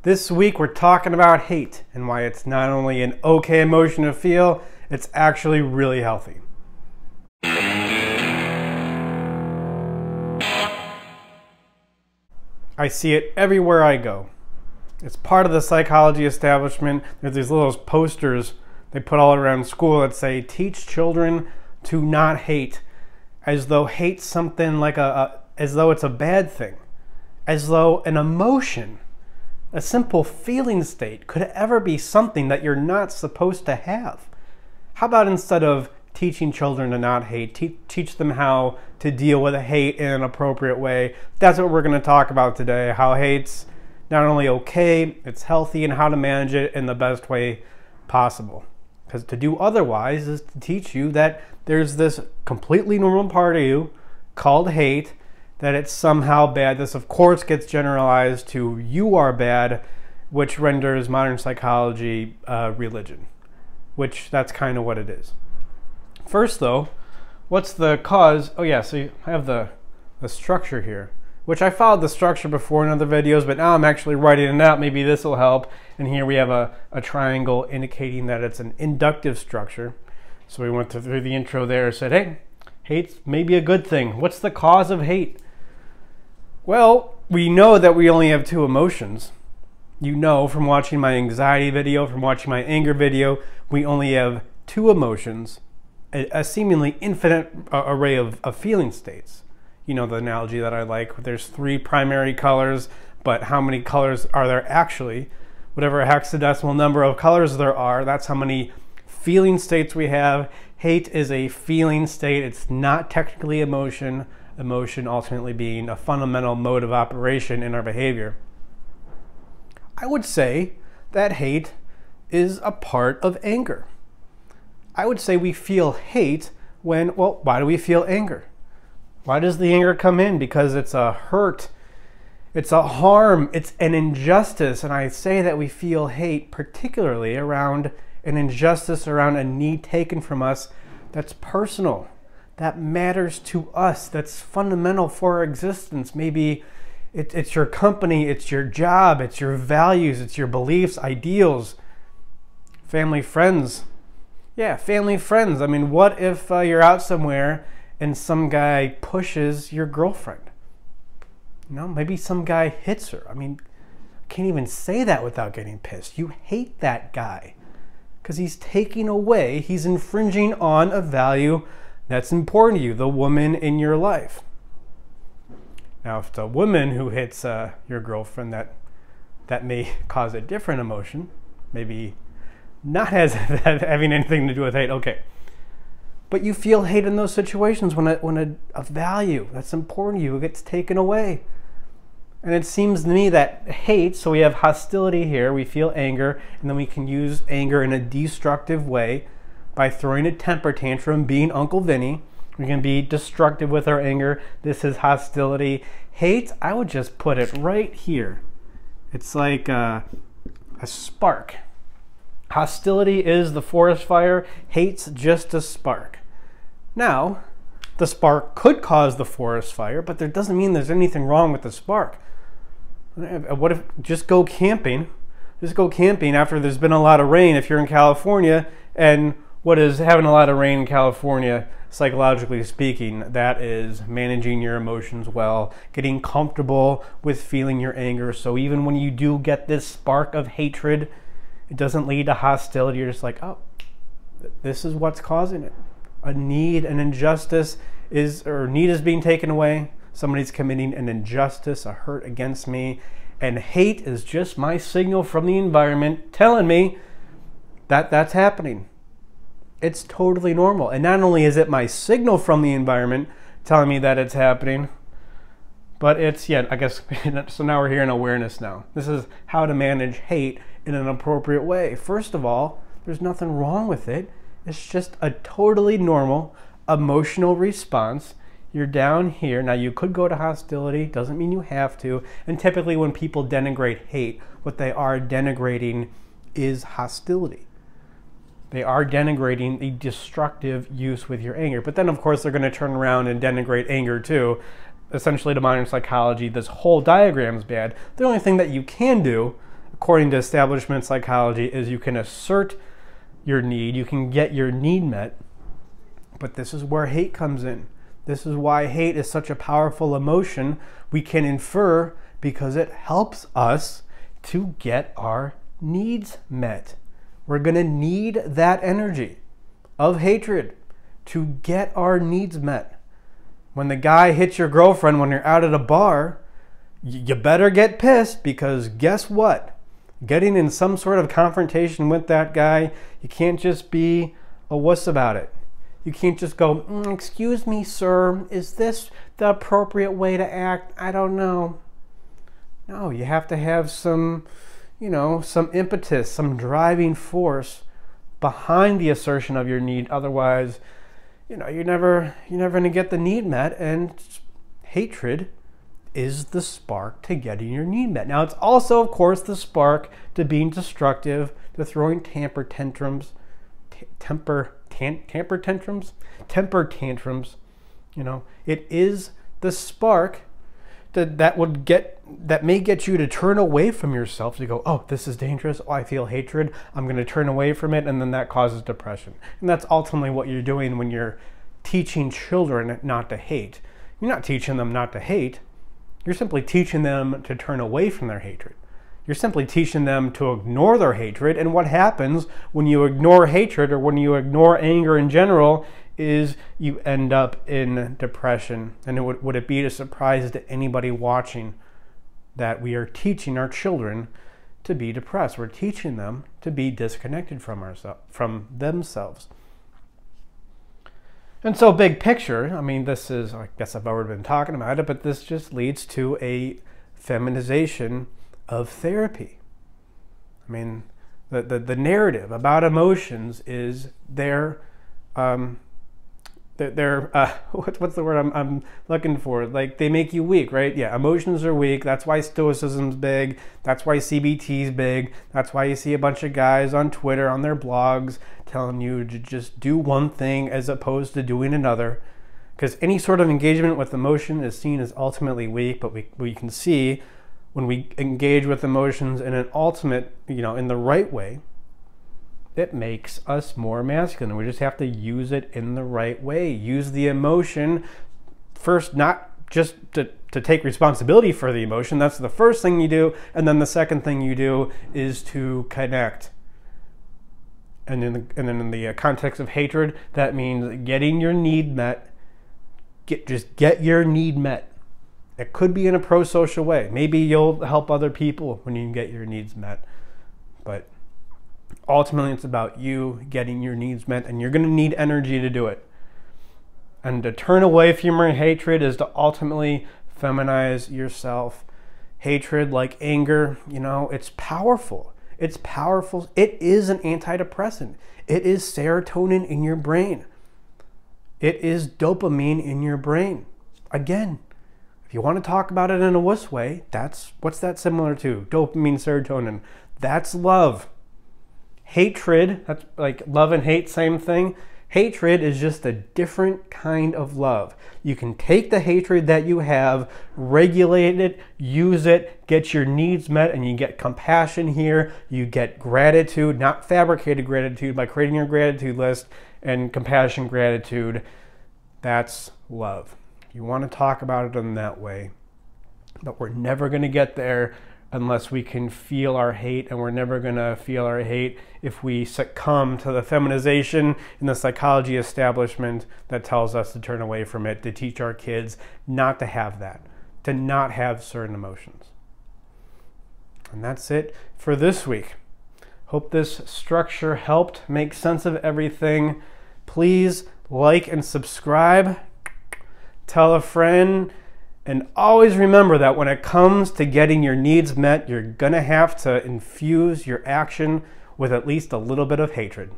This week we're talking about hate and why it's not only an okay emotion to feel, it's actually really healthy. I see it everywhere I go. It's part of the psychology establishment. There's these little posters they put all around school that say, teach children to not hate, as though hate's something like as though it's a bad thing, as though an emotion, a simple feeling state, could ever be something that you're not supposed to have. How about instead of teaching children to not hate, teach them how to deal with hate in an appropriate way? That's what we're going to talk about today, how hate's not only okay, it's healthy, and how to manage it in the best way possible. Because to do otherwise is to teach you that there's this completely normal part of you called hate, that it's somehow bad. This, of course, gets generalized to you are bad, which renders modern psychology religion, which that's kind of what it is. First, though, what's the cause? Oh, yeah, so you have the structure here, which I followed the structure before in other videos, but now I'm actually writing it out. Maybe this will help. And here we have a triangle indicating that it's an inductive structure. So we went through the intro there, said, hey, hate's maybe a good thing. What's the cause of hate? Well, we know that we only have two emotions. You know from watching my anxiety video, from watching my anger video, we only have two emotions, a seemingly infinite array of feeling states. You know the analogy that I like, there's three primary colors, but how many colors are there actually? Whatever hexadecimal number of colors there are, that's how many feeling states we have. Hate is a feeling state. It's not technically emotion. Emotion ultimately being a fundamental mode of operation in our behavior. I would say that hate is a part of anger. I would say we feel hate when, well, why do we feel anger? Why does the anger come in? Because it's a hurt, it's a harm, it's an injustice. And I say that we feel hate particularly around an injustice, around a need taken from us that's personal, that matters to us, that's fundamental for our existence. Maybe it's your company, it's your job, it's your values, it's your beliefs, ideals, family, friends. Yeah, family, friends. I mean, what if you're out somewhere and some guy pushes your girlfriend? You know, maybe some guy hits her. I mean, I can't even say that without getting pissed. You hate that guy because he's taking away, he's infringing on a value that's important to you, the woman in your life. Now, if it's a woman who hits your girlfriend, that may cause a different emotion, maybe not as having anything to do with hate. Okay. But you feel hate in those situations when a value that's important to you gets taken away. And it seems to me that hate, so we have hostility here, we feel anger, and then we can use anger in a destructive way by throwing a temper tantrum, being Uncle Vinny. We can be destructive with our anger. This is hostility. Hate, I would just put it right here. It's like a spark. Hostility is the forest fire. Hate's just a spark. Now, the spark could cause the forest fire, but that doesn't mean there's anything wrong with the spark. What if just go camping? Just go camping after there's been a lot of rain if you're in California. And what is having a lot of rain in California, psychologically speaking? That is managing your emotions well, getting comfortable with feeling your anger. So even when you do get this spark of hatred, it doesn't lead to hostility. You're just like, oh, this is what's causing it. A need, an injustice need is being taken away. Somebody's committing an injustice, a hurt against me. And hate is just my signal from the environment telling me that that's happening. It's totally normal. And not only is it my signal from the environment telling me that it's happening, but it's, yeah, I guess, so now we're here in awareness now. This is how to manage hate in an appropriate way. First of all, there's nothing wrong with it. It's just a totally normal emotional response. You're down here. Now, you could go to hostility. Doesn't mean you have to. And typically when people denigrate hate, what they are denigrating is hostility. They are denigrating the destructive use with your anger. But then, of course, they're going to turn around and denigrate anger too. Essentially, to modern psychology, this whole diagram is bad. The only thing that you can do, according to establishment psychology, is you can assert your need, you can get your need met, but this is where hate comes in. This is why hate is such a powerful emotion. We can infer because it helps us to get our needs met. We're going to need that energy of hatred to get our needs met. When the guy hits your girlfriend when you're out at a bar, you better get pissed, because guess what? Getting in some sort of confrontation with that guy, you can't just be a wuss about it. You can't just go, excuse me, sir, is this the appropriate way to act? I don't know. No, you have to have some, some impetus, some driving force behind the assertion of your need. Otherwise, you're never going to get the need met, and hatred is the spark to getting your need met. Now, it's also, of course, the spark to being destructive, to throwing temper tantrums. It is the spark that may get you to turn away from yourself, to go, oh, this is dangerous, oh, I feel hatred, I'm going to turn away from it, and then that causes depression. And that's ultimately what you're doing when you're teaching children not to hate. You're not teaching them not to hate. You're simply teaching them to turn away from their hatred. You're simply teaching them to ignore their hatred. And what happens when you ignore hatred, or when you ignore anger in general, is you end up in depression. And would it be a surprise to anybody watching that we are teaching our children to be depressed? We're teaching them to be disconnected from themselves. And so, big picture, this is, I guess I've already been talking about it, but this just leads to a feminization of therapy. The narrative about emotions is they're what's the word I'm looking for? Like, they make you weak, right? Yeah, emotions are weak. That's why Stoicism's big. That's why CBT's big. That's why you see a bunch of guys on Twitter, on their blogs, telling you to just do one thing as opposed to doing another. Because any sort of engagement with emotion is seen as ultimately weak, but we can see when we engage with emotions in an ultimate, in the right way, it makes us more masculine. We just have to use it in the right way. Use the emotion first, not just to take responsibility for the emotion. That's the first thing you do. And then the second thing you do is to connect. And then in the context of hatred, that means getting your need met. Just get your need met. It could be in a pro-social way. Maybe you'll help other people when you get your needs met. But ultimately, it's about you getting your needs met, and you're going to need energy to do it. And to turn away from your hatred is to ultimately feminize yourself. Hatred, like anger, it's powerful. It's powerful. It is an antidepressant. It is serotonin in your brain. It is dopamine in your brain. Again, if you want to talk about it in a wuss way, what's that similar to? Dopamine, serotonin. That's love. Hatred, that's like love and hate, same thing. Hatred is just a different kind of love. You can take the hatred that you have, regulate it, use it, get your needs met, and you get compassion here. You get gratitude, not fabricated gratitude, by creating your gratitude list, and compassion, gratitude. That's love. You want to talk about it in that way. But we're never going to get there unless we can feel our hate, and we're never going to feel our hate if we succumb to the feminization in the psychology establishment that tells us to turn away from it, to teach our kids not to have that, to not have certain emotions. And that's it for this week. Hope this structure helped make sense of everything. Please like and subscribe. Tell a friend. And always remember that when it comes to getting your needs met, you're going to have to infuse your action with at least a little bit of hatred.